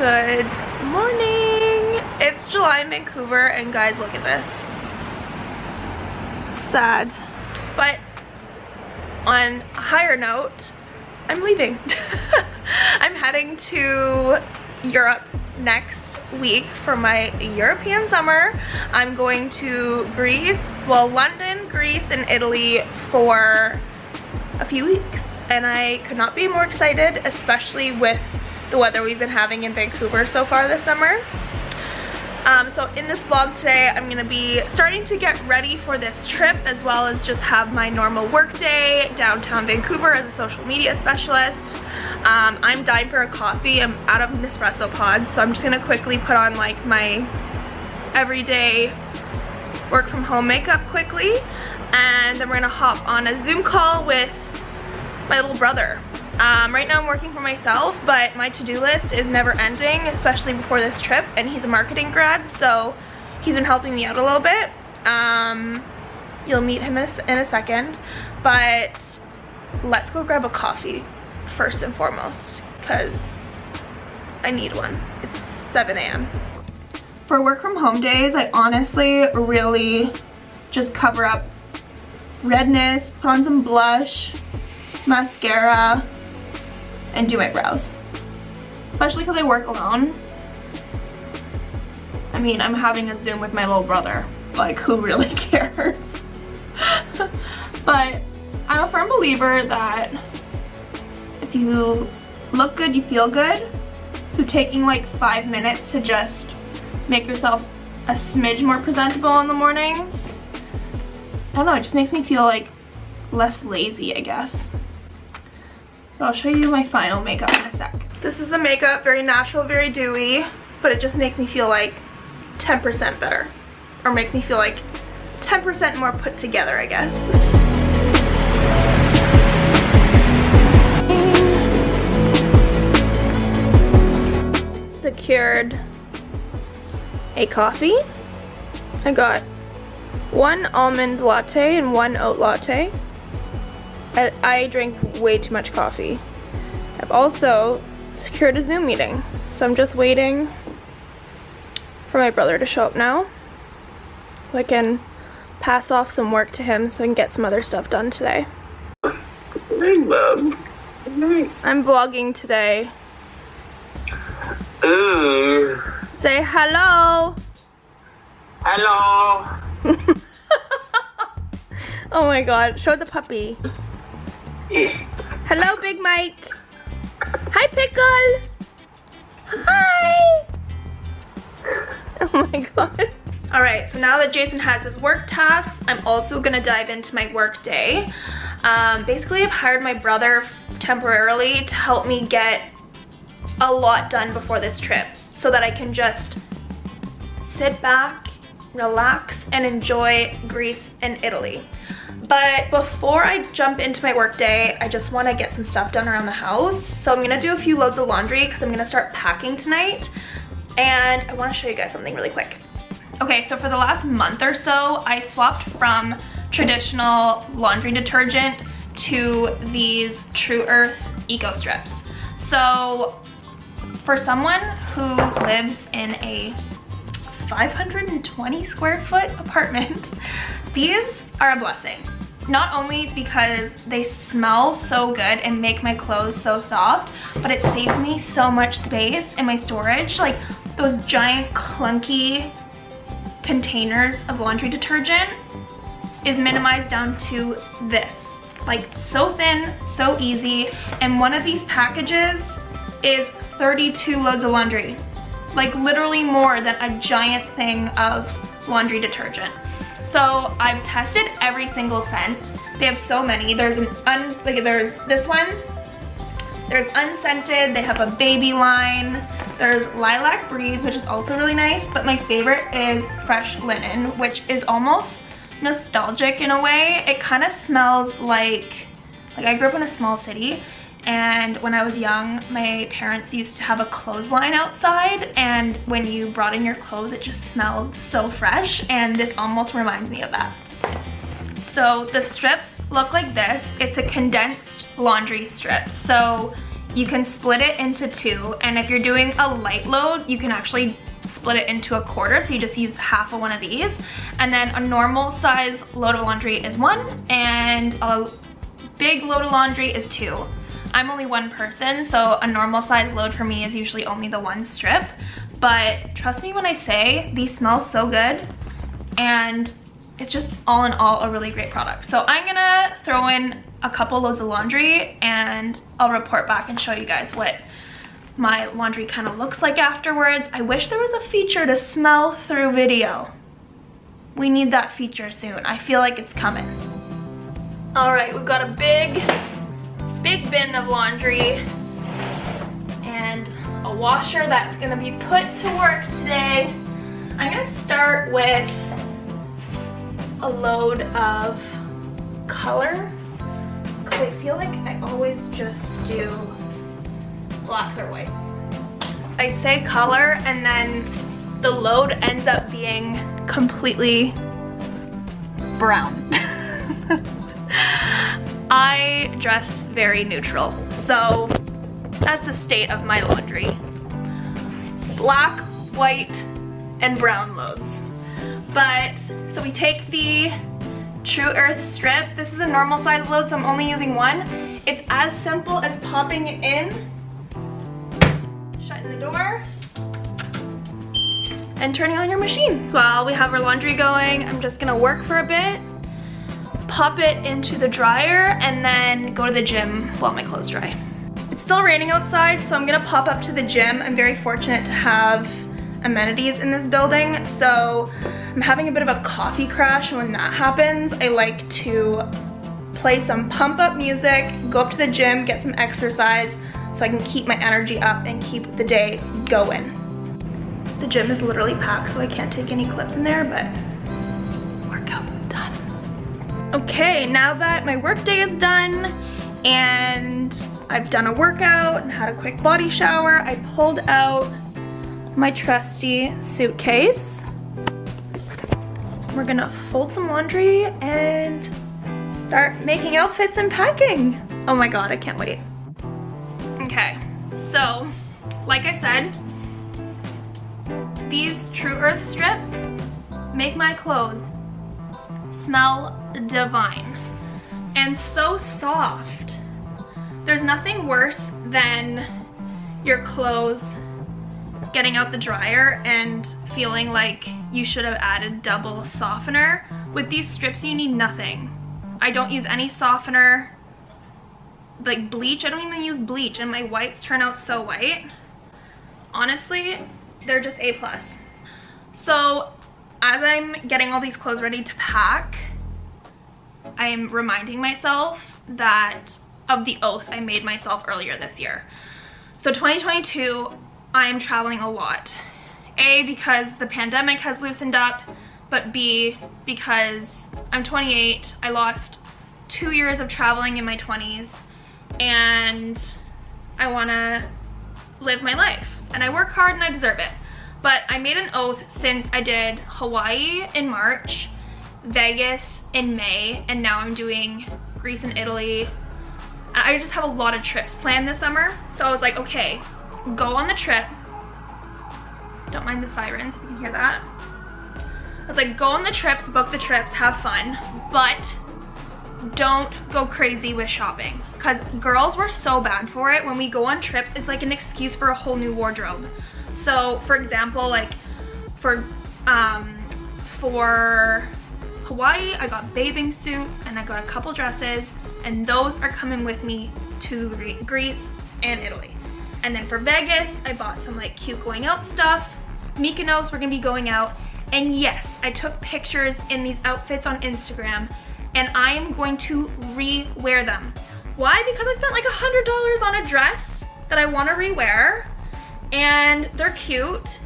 Good morning. It's July in Vancouver and guys, look at this. Sad. But on a higher note, I'm leaving. I'm heading to Europe next week for my European summer. I'm going to Greece, well, London, Greece, and Italy for a few weeks. And I could not be more excited, especially with the weather we've been having in Vancouver so far this summer. So in this vlog today, I'm gonna be starting to get ready for this trip, as well as just have my normal work day downtown Vancouver as a social media specialist. I'm dying for a coffee. I'm out of Nespresso pods, so I'm just gonna quickly put on like my everyday work from home makeup quickly, and then we're gonna hop on a Zoom call with my little brother. Right now I'm working for myself, but my to-do list is never ending, especially before this trip, and he's a marketing grad, so he's been helping me out a little bit. You'll meet him in a second, but let's go grab a coffee first and foremost, because I need one. It's 7 a.m. For work from home days, I honestly really just cover up redness, put on some blush, mascara, and do my brows, especially because I work alone. I mean, I'm having a Zoom with my little brother, like, who really cares? But I'm a firm believer that if you look good, you feel good. So taking like 5 minutes to just make yourself a smidge more presentable in the mornings, I don't know, it just makes me feel like less lazy, I guess. I'll show you my final makeup in a sec. This is the makeup, very natural, very dewy, but it just makes me feel like 10% better. Or makes me feel like 10% more put together, I guess. Secured a coffee. I got 1 almond latte and 1 oat latte. I drink way too much coffee. I've also secured a Zoom meeting, so I'm just waiting for my brother to show up now so I can pass off some work to him so I can get some other stuff done today. Hey, Mom. Hey. I'm vlogging today. Ooh. Say hello. Hello. Oh my god, show the puppy. Hello, Big Mike. Hi, Pickle. Hi. Oh my god. All right, so now that Jason has his work tasks, I'm also gonna dive into my work day. Basically, I've hired my brother temporarily to help me get a lot done before this trip so that I can just sit back, relax, and enjoy Greece and Italy. But before I jump into my work day, I just want to get some stuff done around the house. So I'm gonna do a few loads of laundry because I'm gonna start packing tonight. And I want to show you guys something really quick. Okay, so for the last month or so, I swapped from traditional laundry detergent to these True Earth Eco Strips. So for someone who lives in a 520 square foot apartment, these are a blessing. Not only because they smell so good and make my clothes so soft, but it saves me so much space in my storage. Like those giant clunky containers of laundry detergent is minimized down to this. Like so thin, so easy, and one of these packages is 32 loads of laundry. Like literally more than a giant thing of laundry detergent. So I've tested every single scent. They have so many. There's there's this one. There's unscented. They have a baby line. There's lilac breeze, which is also really nice. But my favorite is fresh linen, which is almost nostalgic in a way. It kind of smells like I grew up in a small city, and when I was young, my parents used to have a clothesline outside, and when you brought in your clothes, it just smelled so fresh, and this almost reminds me of that. So the strips look like this. It's a condensed laundry strip. So you can split it into 2, and if you're doing a light load, you can actually split it into a quarter, so you just use half of one of these. And then a normal size load of laundry is 1, and a big load of laundry is 2. I'm only 1 person, so a normal size load for me is usually only the 1 strip. But trust me when I say these smell so good, and it's just all in all a really great product. So I'm gonna throw in a couple loads of laundry and I'll report back and show you guys what my laundry kind of looks like afterwards. I wish there was a feature to smell through video. We need that feature soon. I feel like it's coming. All right, we've got a big bin of laundry and a washer that's gonna be put to work today. I'm gonna start with a load of color, because I feel like I always just do blacks or whites. I say color and then the load ends up being completely brown. I dress very neutral, so that's the state of my laundry. Black, white, and brown loads. But, so we take the True Earth strip. This is a normal size load, so I'm only using 1. It's as simple as popping it in, shutting the door, and turning on your machine. While we have our laundry going, I'm just gonna work for a bit, pop it into the dryer, and then go to the gym while my clothes dry. It's still raining outside, so I'm gonna pop up to the gym. I'm very fortunate to have amenities in this building, so I'm having a bit of a coffee crash, and when that happens, I like to play some pump up music, go up to the gym, get some exercise, so I can keep my energy up and keep the day going. The gym is literally packed, so I can't take any clips in there, but workout done. Okay, now that my work day is done and I've done a workout and had a quick body shower, I pulled out my trusty suitcase. We're gonna fold some laundry and start making outfits and packing. Oh my God, I can't wait. Okay, so like I said, these True Earth strips make my clothes smell divine and so soft. There's nothing worse than your clothes getting out the dryer and feeling like you should have added double softener. With these strips, you need nothing. I don't use any softener. Like bleach, I don't even use bleach, and my whites turn out so white. Honestly, they're just A+. So as I'm getting all these clothes ready to pack, I'm reminding myself of the oath I made myself earlier this year. So 2022, I am traveling a lot. A, because the pandemic has loosened up, but B, because I'm 28, I lost 2 years of traveling in my 20s, and I wanna live my life. And I work hard and I deserve it. But I made an oath since I did Hawaii in March, Vegas in May, and now I'm doing Greece and Italy. I just have a lot of trips planned this summer. So I was like, okay, go on the trip. Don't mind the sirens, if you can hear that. I was like, go on the trips, book the trips, have fun, but don't go crazy with shopping. Because girls were so bad for it. When we go on trips, it's like an excuse for a whole new wardrobe. So for example, like for Hawaii, I got bathing suits and I got a couple dresses, and those are coming with me to Greece and Italy. And then for Vegas, I bought some like cute going out stuff. Mykonos, we're gonna be going out. And yes, I took pictures in these outfits on Instagram, and I am going to re-wear them. Why? Because I spent like $100 on a dress that I wanna re-wear, and they're cute,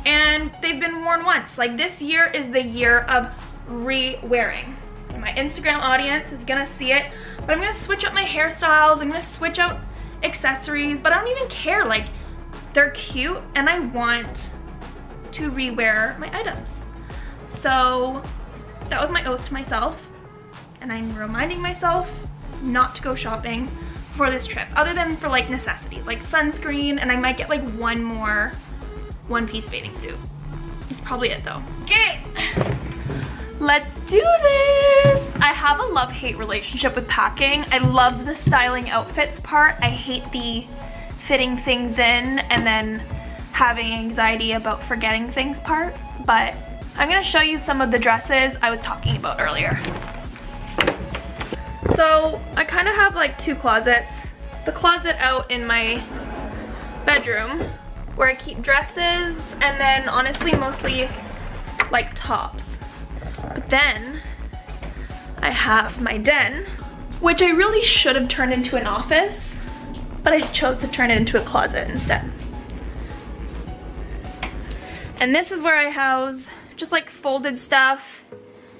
and they've been worn once. Like, this year is the year of re-wearing. My Instagram audience is gonna see it, but I'm gonna switch up my hairstyles, I'm gonna switch out accessories, but I don't even care. Like, they're cute and I want to re-wear my items. So that was my oath to myself, and I'm reminding myself not to go shopping for this trip, other than for like necessities, like sunscreen, and I might get like one more one-piece bathing suit. It's probably it though. Okay, let's do this. I have a love-hate relationship with packing. I love the styling outfits part. I hate the fitting things in and then having anxiety about forgetting things part, but I'm gonna show you some of the dresses I was talking about earlier. So I kind of have like two closets. The closet out in my bedroom where I keep dresses, and then honestly mostly like tops. But then I have my den, which I really should have turned into an office, but I chose to turn it into a closet instead. And this is where I house just like folded stuff,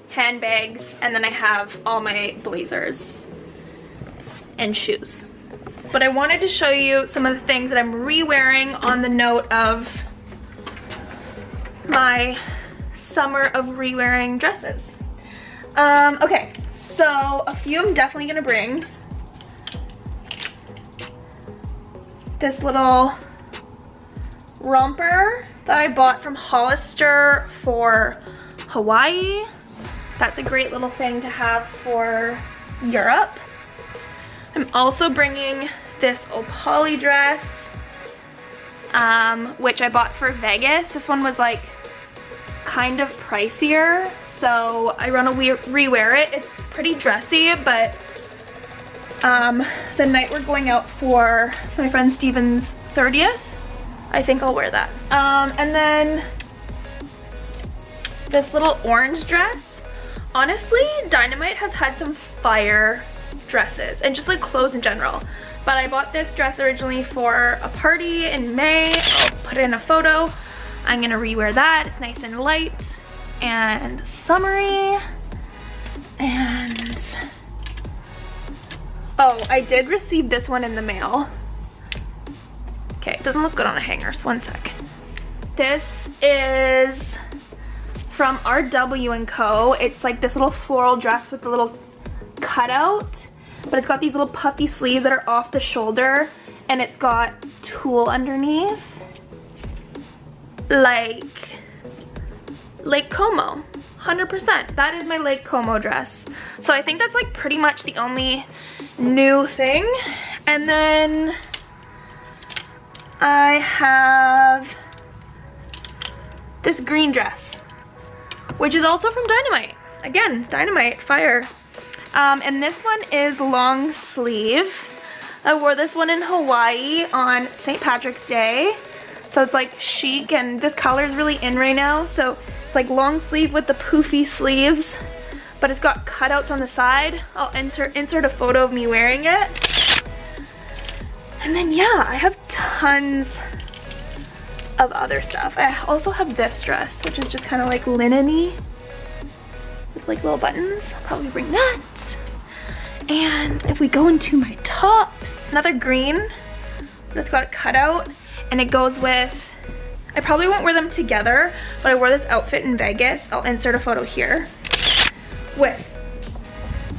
handbags, and then I have all my blazers and shoes. But I wanted to show you some of the things that I'm re-wearing on the note of my summer of re-wearing dresses. Okay, so a few I'm definitely gonna bring. This little romper that I bought from Hollister for Hawaii. That's a great little thing to have for Europe. I'm also bringing this Opali dress, which I bought for Vegas. This one was like kind of pricier, so I want to re-wear it. It's pretty dressy, but the night we're going out for my friend Steven's 30th, I think I'll wear that. And then this little orange dress. Honestly, Dynamite has had some fire dresses and just like clothes in general. But I bought this dress originally for a party in May. I'll put it in a photo. I'm gonna re-wear that. It's nice and light and summery. And oh, I did receive this one in the mail. Okay, it doesn't look good on a hanger, so one sec. This is from RW & Co. It's like this little floral dress with a little cutout, but it's got these little puffy sleeves that are off the shoulder, and it's got tulle underneath. Like Lake Como, 100%. That is my Lake Como dress. So I think that's like pretty much the only new thing. And then I have this green dress, which is also from Dynamite. Again, Dynamite, fire. And this one is long sleeve. I wore this one in Hawaii on St. Patrick's Day. So it's like chic, and this color is really in right now. So it's like long sleeve with the poofy sleeves, but it's got cutouts on the side. I'll insert a photo of me wearing it. And then yeah, I have tons of other stuff. I also have this dress, which is just kind of like linen-y with like little buttons. I'll probably bring that. And if we go into my tops, another green that's got a cutout, and it goes with, I probably won't wear them together, but I wore this outfit in Vegas. I'll insert a photo here with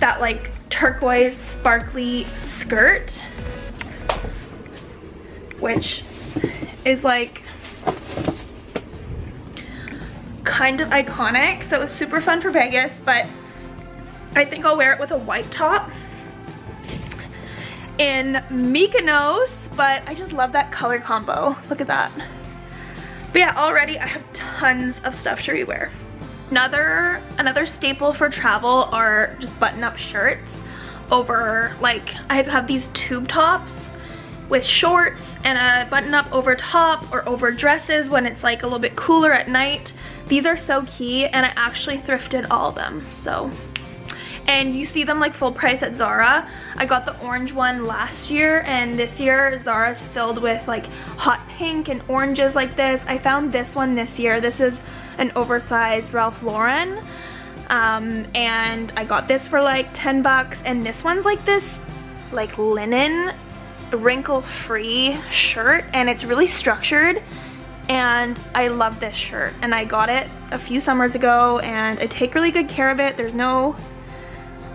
that like turquoise sparkly skirt, which is like kind of iconic. So it was super fun for Vegas, but I think I'll wear it with a white top in Mykonos, but I just love that color combo. Look at that. But yeah, already I have tons of stuff to rewear. Another staple for travel are just button-up shirts over, like, I have these tube tops with shorts and a button-up over top or over dresses when it's like a little bit cooler at night. These are so key, and I actually thrifted all of them, so. And you see them like full price at Zara. I got the orange one last year, and this year Zara's filled with like hot pink and oranges like this. I found this one this year. This is an oversized Ralph Lauren. And I got this for like 10 bucks, and this one's like this like linen wrinkle-free shirt, and it's really structured, and I love this shirt. And I got it a few summers ago, and I take really good care of it. There's no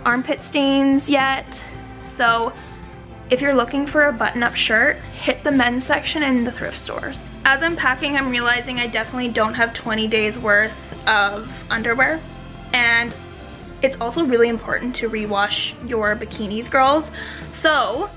armpit stains yet, so if you're looking for a button-up shirt, hit the men's section in the thrift stores. As I'm packing, I'm realizing I definitely don't have 20 days worth of underwear, and it's also really important to rewash your bikinis, girls. So,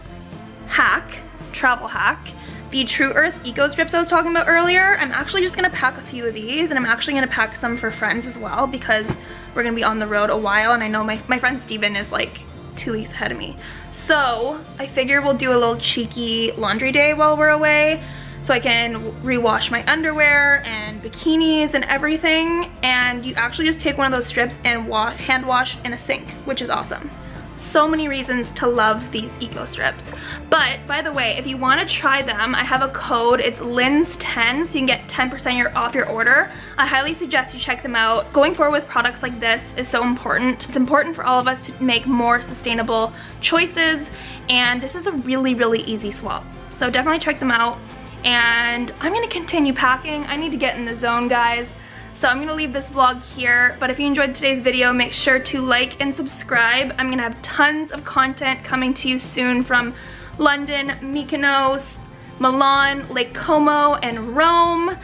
travel hack, the True Earth Eco Strips I was talking about earlier, I'm actually just gonna pack a few of these, and I'm actually gonna pack some for friends as well because we're gonna be on the road a while, and I know my friend Steven is like 2 weeks ahead of me. So I figure we'll do a little cheeky laundry day while we're away so I can rewash my underwear and bikinis and everything, and you actually just take one of those strips and hand wash in a sink, which is awesome. So many reasons to love these eco strips. But by the way, if you want to try them, I have a code. It's Linds10, so you can get 10% off your order. I highly suggest you check them out. Going forward with products like this is so important. It's important for all of us to make more sustainable choices, and this is a really, really easy swap. So definitely check them out. And I'm gonna continue packing. I need to get in the zone, guys. So I'm gonna leave this vlog here, but if you enjoyed today's video, make sure to like and subscribe. I'm gonna have tons of content coming to you soon from London, Mykonos, Milan, Lake Como, and Rome.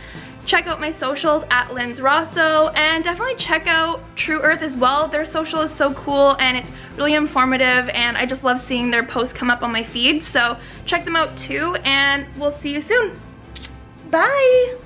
Check out my socials at Linds Rosso, and definitely check out True Earth as well. Their social is so cool and it's really informative, and I just love seeing their posts come up on my feed. So check them out too, and we'll see you soon. Bye!